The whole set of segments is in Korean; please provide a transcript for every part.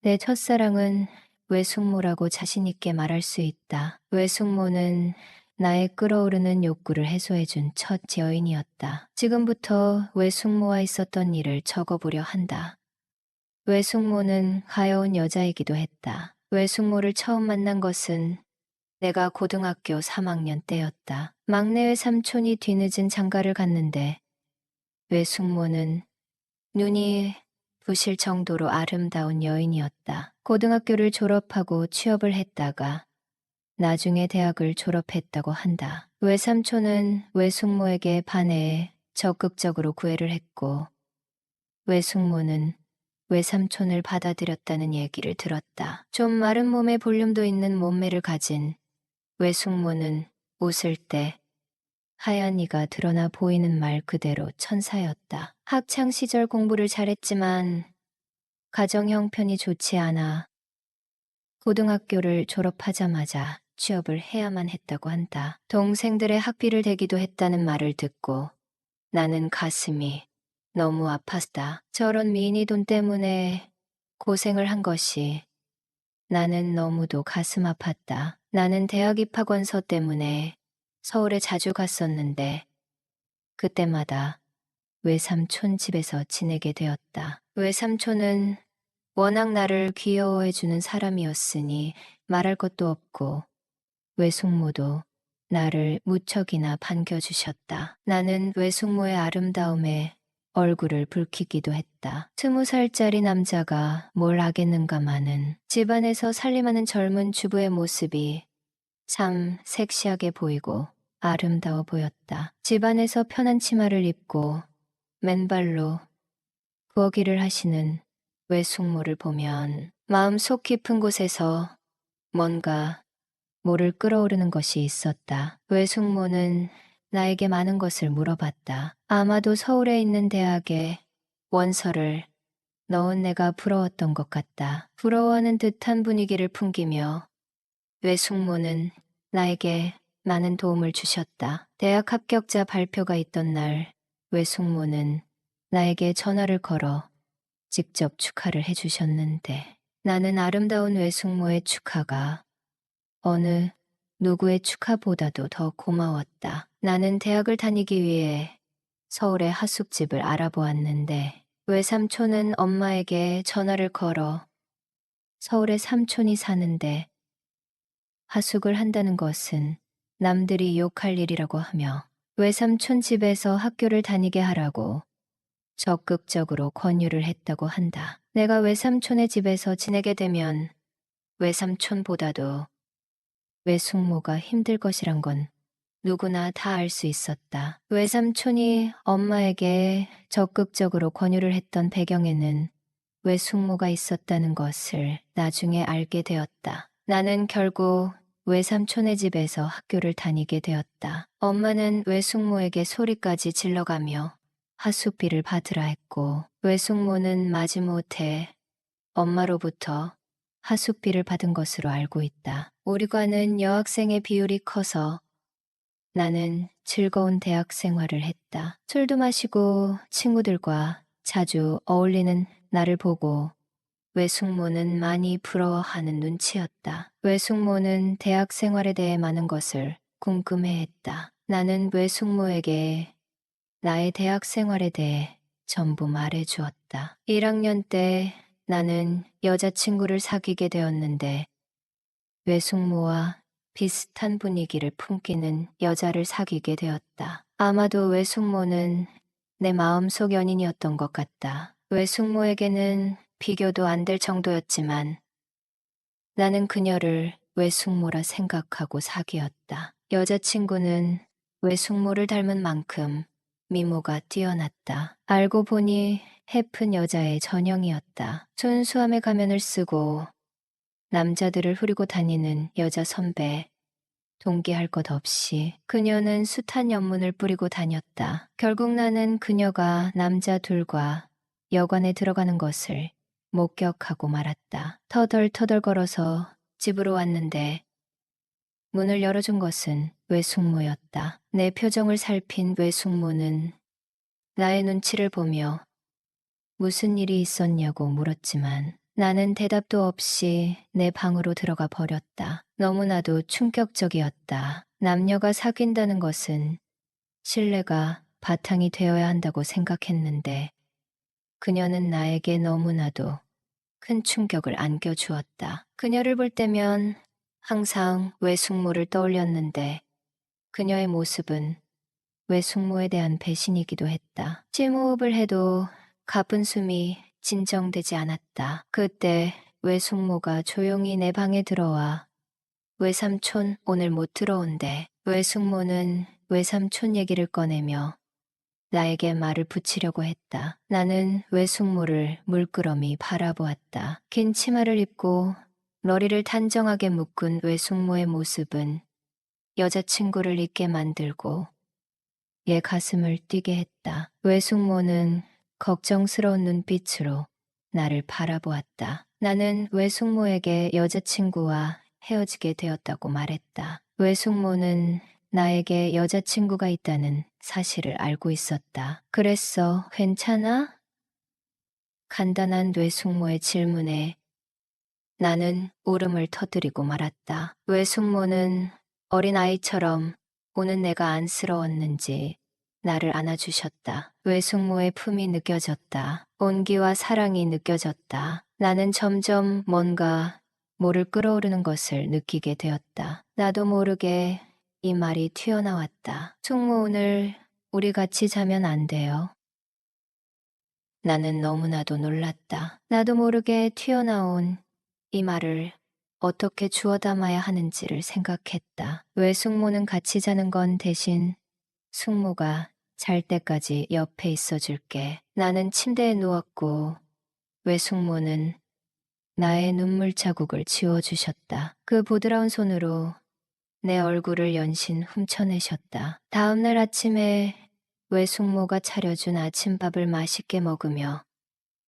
내 첫사랑은 외숙모라고 자신있게 말할 수 있다. 외숙모는 나의 끓어오르는 욕구를 해소해준 첫 여인이었다. 지금부터 외숙모와 있었던 일을 적어보려 한다. 외숙모는 가여운 여자이기도 했다. 외숙모를 처음 만난 것은 내가 고등학교 3학년 때였다. 막내 외삼촌이 뒤늦은 장가를 갔는데 외숙모는 눈이 부실 정도로 아름다운 여인이었다. 고등학교를 졸업하고 취업을 했다가 나중에 대학을 졸업했다고 한다. 외삼촌은 외숙모에게 반해 적극적으로 구애를 했고 외숙모는 외삼촌을 받아들였다는 얘기를 들었다. 좀 마른 몸에 볼륨도 있는 몸매를 가진 외숙모는 웃을 때 하얀 이가 드러나 보이는 말 그대로 천사였다. 학창 시절 공부를 잘했지만 가정 형편이 좋지 않아 고등학교를 졸업하자마자 취업을 해야만 했다고 한다. 동생들의 학비를 대기도 했다는 말을 듣고 나는 가슴이 너무 아팠다. 저런 미인이 돈 때문에 고생을 한 것이 나는 너무도 가슴 아팠다. 나는 대학 입학원서 때문에 서울에 자주 갔었는데 그때마다 외삼촌 집에서 지내게 되었다. 외삼촌은 워낙 나를 귀여워해주는 사람이었으니 말할 것도 없고 외숙모도 나를 무척이나 반겨주셨다. 나는 외숙모의 아름다움에 얼굴을 붉히기도 했다. 20살짜리 남자가 뭘 하겠는가마는 집안에서 살림하는 젊은 주부의 모습이 참 섹시하게 보이고 아름다워 보였다. 집안에서 편한 치마를 입고 맨발로 부엌일을 하시는 외숙모를 보면 마음속 깊은 곳에서 뭔가 모를 끓어오르는 것이 있었다. 외숙모는 나에게 많은 것을 물어봤다. 아마도 서울에 있는 대학에 원서를 넣은 내가 부러웠던 것 같다. 부러워하는 듯한 분위기를 풍기며 외숙모는 나에게 많은 도움을 주셨다. 대학 합격자 발표가 있던 날 외숙모는 나에게 전화를 걸어 직접 축하를 해주셨는데 나는 아름다운 외숙모의 축하가 어느 누구의 축하보다도 더 고마웠다. 나는 대학을 다니기 위해 서울의 하숙집을 알아보았는데 외삼촌은 엄마에게 전화를 걸어 서울에 삼촌이 사는데 하숙을 한다는 것은 남들이 욕할 일이라고 하며 외삼촌 집에서 학교를 다니게 하라고 적극적으로 권유를 했다고 한다. 내가 외삼촌의 집에서 지내게 되면 외삼촌보다도 외숙모가 힘들 것이란 건 누구나 다 알 수 있었다. 외삼촌이 엄마에게 적극적으로 권유를 했던 배경에는 외숙모가 있었다는 것을 나중에 알게 되었다. 나는 결국 외삼촌의 집에서 학교를 다니게 되었다. 엄마는 외숙모에게 소리까지 질러가며 하숙비를 받으라 했고 외숙모는 마지못해 엄마로부터 하숙비를 받은 것으로 알고 있다. 우리 과는 여학생의 비율이 커서 나는 즐거운 대학 생활을 했다. 술도 마시고 친구들과 자주 어울리는 나를 보고 외숙모는 많이 부러워하는 눈치였다. 외숙모는 대학 생활에 대해 많은 것을 궁금해했다. 나는 외숙모에게 나의 대학 생활에 대해 전부 말해주었다. 1학년 때 나는 여자친구를 사귀게 되었는데 외숙모와 비슷한 분위기를 풍기는 여자를 사귀게 되었다. 아마도 외숙모는 내 마음속 연인이었던 것 같다. 외숙모에게는 비교도 안 될 정도였지만 나는 그녀를 외숙모라 생각하고 사귀었다. 여자친구는 외숙모를 닮은 만큼 미모가 뛰어났다. 알고 보니 해픈 여자의 전형이었다. 순수함의 가면을 쓰고 남자들을 후리고 다니는 여자 선배. 동기할 것 없이 그녀는 숱한 연문을 뿌리고 다녔다. 결국 나는 그녀가 남자 둘과 여관에 들어가는 것을 목격하고 말았다. 터덜터덜 걸어서 집으로 왔는데 문을 열어준 것은 외숙모였다. 내 표정을 살핀 외숙모는 나의 눈치를 보며 무슨 일이 있었냐고 물었지만 나는 대답도 없이 내 방으로 들어가 버렸다. 너무나도 충격적이었다. 남녀가 사귄다는 것은 신뢰가 바탕이 되어야 한다고 생각했는데 그녀는 나에게 너무나도 큰 충격을 안겨주었다. 그녀를 볼 때면 항상 외숙모를 떠올렸는데 그녀의 모습은 외숙모에 대한 배신이기도 했다. 심호흡을 해도 가쁜 숨이 진정되지 않았다. 그때 외숙모가 조용히 내 방에 들어와 외삼촌 오늘 못 들어온대. 외숙모는 외삼촌 얘기를 꺼내며 나에게 말을 붙이려고 했다. 나는 외숙모를 물끄러미 바라보았다. 긴 치마를 입고 머리를 단정하게 묶은 외숙모의 모습은 여자친구를 잊게 만들고 얘 가슴을 뛰게 했다. 외숙모는 걱정스러운 눈빛으로 나를 바라보았다. 나는 외숙모에게 여자친구와 헤어지게 되었다고 말했다. 외숙모는 나에게 여자친구가 있다는 사실을 알고 있었다. 그랬어, 괜찮아? 간단한 외숙모의 질문에 나는 울음을 터뜨리고 말았다. 외숙모는 어린아이처럼 우는 내가 안쓰러웠는지 나를 안아주셨다. 외숙모의 품이 느껴졌다. 온기와 사랑이 느껴졌다. 나는 점점 뭔가 모를 끓어오르는 것을 느끼게 되었다. 나도 모르게 이 말이 튀어나왔다. 숙모 오늘 우리 같이 자면 안 돼요? 나는 너무나도 놀랐다. 나도 모르게 튀어나온 이 말을 어떻게 주워 담아야 하는지를 생각했다. 왜 숙모는 같이 자는 건 대신 숙모가 잘 때까지 옆에 있어 줄게. 나는 침대에 누웠고 왜 숙모는 나의 눈물 자국을 지워주셨다. 그 부드러운 손으로 내 얼굴을 연신 훔쳐내셨다. 다음날 아침에 외숙모가 차려준 아침밥을 맛있게 먹으며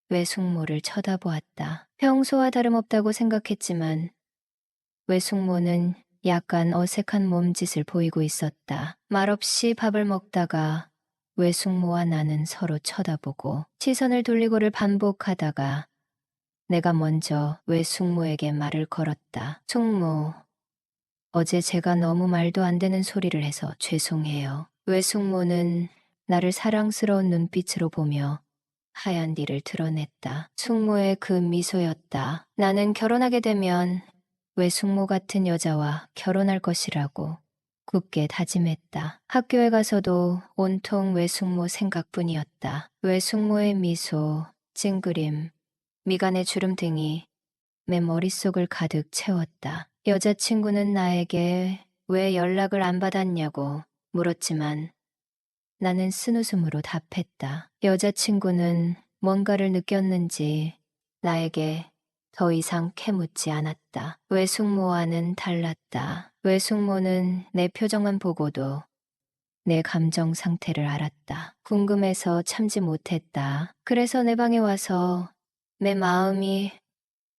외숙모를 쳐다보았다. 평소와 다름없다고 생각했지만 외숙모는 약간 어색한 몸짓을 보이고 있었다. 말없이 밥을 먹다가 외숙모와 나는 서로 쳐다보고 시선을 돌리고를 반복하다가 내가 먼저 외숙모에게 말을 걸었다. 숙모, 어제 제가 너무 말도 안 되는 소리를 해서 죄송해요. 외숙모는 나를 사랑스러운 눈빛으로 보며 하얀 니를 드러냈다. 숙모의 그 미소였다. 나는 결혼하게 되면 외숙모 같은 여자와 결혼할 것이라고 굳게 다짐했다. 학교에 가서도 온통 외숙모 생각뿐이었다. 외숙모의 미소, 찡그림, 미간의 주름 등이 내 머릿속을 가득 채웠다. 여자친구는 나에게 왜 연락을 안 받았냐고 물었지만 나는 쓴웃음으로 답했다. 여자친구는 뭔가를 느꼈는지 나에게 더 이상 캐묻지 않았다. 외숙모와는 달랐다. 외숙모는 내 표정만 보고도 내 감정 상태를 알았다. 궁금해서 참지 못했다. 그래서 내 방에 와서 내 마음이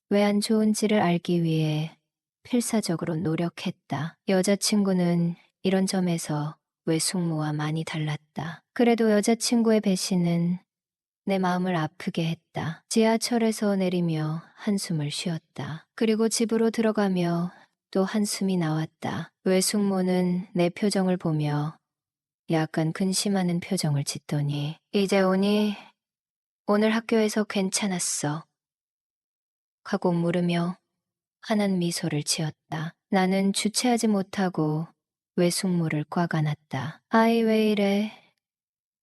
왜 안 좋은지를 알기 위해 필사적으로 노력했다. 여자친구는 이런 점에서 외숙모와 많이 달랐다. 그래도 여자친구의 배신은 내 마음을 아프게 했다. 지하철에서 내리며 한숨을 쉬었다. 그리고 집으로 들어가며 또 한숨이 나왔다. 외숙모는 내 표정을 보며 약간 근심하는 표정을 짓더니 이제 오니 오늘 학교에서 괜찮았어. 하고 물으며 환한 미소를 지었다. 나는 주체하지 못하고 외숙모를 꽉 안았다. 아이 왜 이래?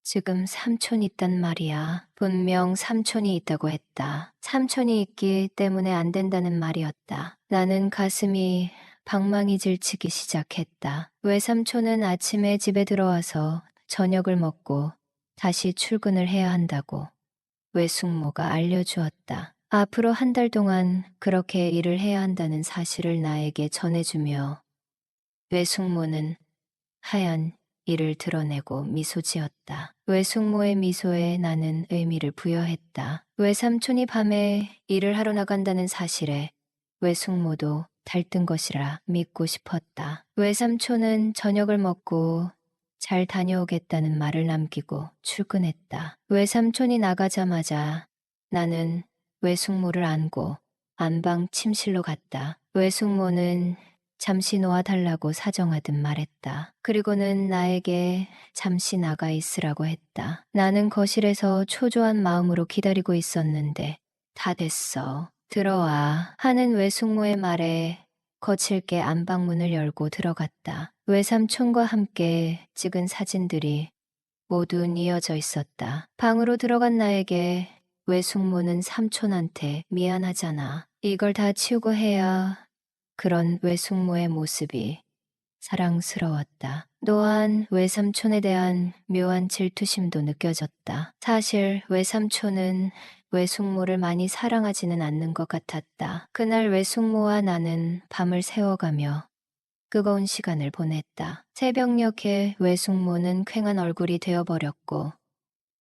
지금 삼촌이 있단 말이야. 분명 삼촌이 있다고 했다. 삼촌이 있기 때문에 안 된다는 말이었다. 나는 가슴이 방망이 질치기 시작했다. 외삼촌은 아침에 집에 들어와서 저녁을 먹고 다시 출근을 해야 한다고 외숙모가 알려주었다. 앞으로 한 달 동안 그렇게 일을 해야 한다는 사실을 나에게 전해주며 외숙모는 하얀 이를 드러내고 미소 지었다. 외숙모의 미소에 나는 의미를 부여했다. 외삼촌이 밤에 일을 하러 나간다는 사실에 외숙모도 달뜬 것이라 믿고 싶었다. 외삼촌은 저녁을 먹고 잘 다녀오겠다는 말을 남기고 출근했다. 외삼촌이 나가자마자 나는 외숙모를 안고 안방 침실로 갔다. 외숙모는 잠시 놓아달라고 사정하듯 말했다. 그리고는 나에게 잠시 나가 있으라고 했다. 나는 거실에서 초조한 마음으로 기다리고 있었는데 다 됐어. 들어와 하는 외숙모의 말에 거칠게 안방문을 열고 들어갔다. 외삼촌과 함께 찍은 사진들이 모두 이어져 있었다. 방으로 들어간 나에게 외숙모는 삼촌한테 미안하잖아. 이걸 다 치우고 해야 그런 외숙모의 모습이 사랑스러웠다. 또한 외삼촌에 대한 묘한 질투심도 느껴졌다. 사실 외삼촌은 외숙모를 많이 사랑하지는 않는 것 같았다. 그날 외숙모와 나는 밤을 새워가며 뜨거운 시간을 보냈다. 새벽녘에 외숙모는 퀭한 얼굴이 되어버렸고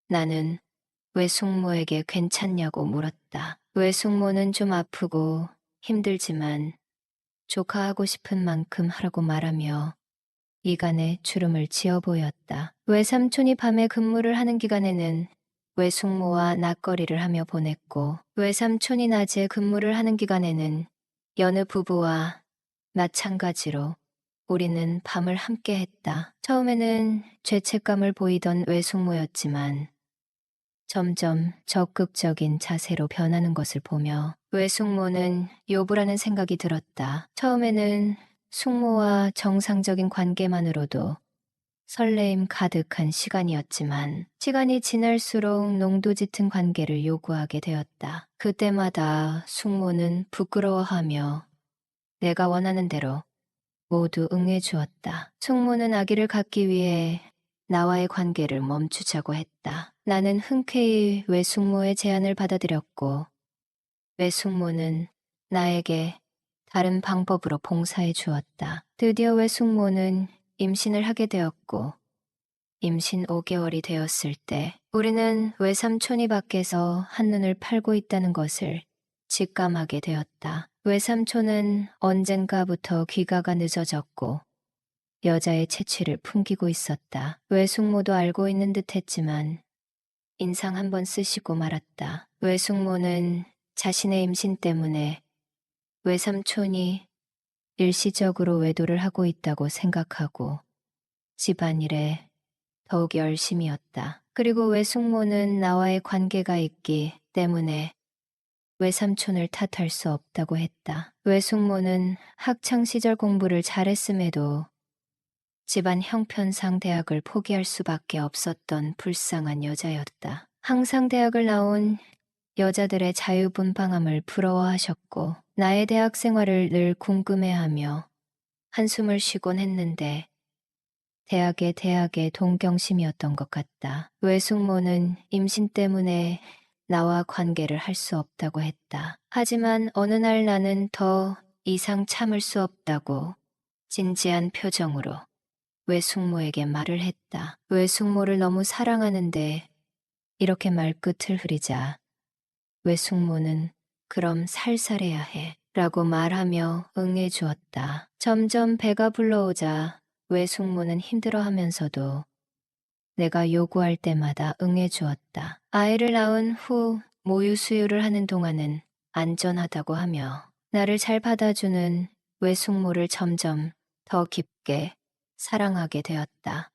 나는 외숙모에게 괜찮냐고 물었다. 외숙모는 좀 아프고 힘들지만 조카하고 싶은 만큼 하라고 말하며 이간에 주름을 지어 보였다. 외삼촌이 밤에 근무를 하는 기간에는 외숙모와 낮거리를 하며 보냈고 외삼촌이 낮에 근무를 하는 기간에는 여느 부부와 마찬가지로 우리는 밤을 함께 했다. 처음에는 죄책감을 보이던 외숙모였지만 점점 적극적인 자세로 변하는 것을 보며 외숙모는 요부라는 생각이 들었다. 처음에는 숙모와 정상적인 관계만으로도 설레임 가득한 시간이었지만 시간이 지날수록 농도 짙은 관계를 요구하게 되었다. 그때마다 숙모는 부끄러워하며 내가 원하는 대로 모두 응해주었다. 숙모는 아기를 갖기 위해 나와의 관계를 멈추자고 했다. 나는 흔쾌히 외숙모의 제안을 받아들였고 외숙모는 나에게 다른 방법으로 봉사해 주었다. 드디어 외숙모는 임신을 하게 되었고 임신 5개월이 되었을 때 우리는 외삼촌이 밖에서 한눈을 팔고 있다는 것을 직감하게 되었다. 외삼촌은 언젠가부터 귀가가 늦어졌고 여자의 체취를 풍기고 있었다. 외숙모도 알고 있는 듯 했지만 인상 한번 쓰시고 말았다. 외숙모는 자신의 임신 때문에 외삼촌이 일시적으로 외도를 하고 있다고 생각하고 집안일에 더욱 열심이었다. 그리고 외숙모는 나와의 관계가 있기 때문에 외삼촌을 탓할 수 없다고 했다. 외숙모는 학창시절 공부를 잘했음에도 집안 형편상 대학을 포기할 수밖에 없었던 불쌍한 여자였다. 항상 대학을 나온 여자들의 자유분방함을 부러워하셨고 나의 대학 생활을 늘 궁금해하며 한숨을 쉬곤 했는데 대학의 동경심이었던 것 같다. 외숙모는 임신 때문에 나와 관계를 할 수 없다고 했다. 하지만 어느 날 나는 더 이상 참을 수 없다고 진지한 표정으로 외숙모에게 말을 했다. 외숙모를 너무 사랑하는데 이렇게 말끝을 흐리자 외숙모는 그럼 살살해야 해 라고 말하며 응해 주었다. 점점 배가 불러오자 외숙모는 힘들어하면서도 내가 요구할 때마다 응해 주었다. 아이를 낳은 후 모유 수유를 하는 동안은 안전하다고 하며 나를 잘 받아주는 외숙모를 점점 더 깊게 사랑하게 되었다.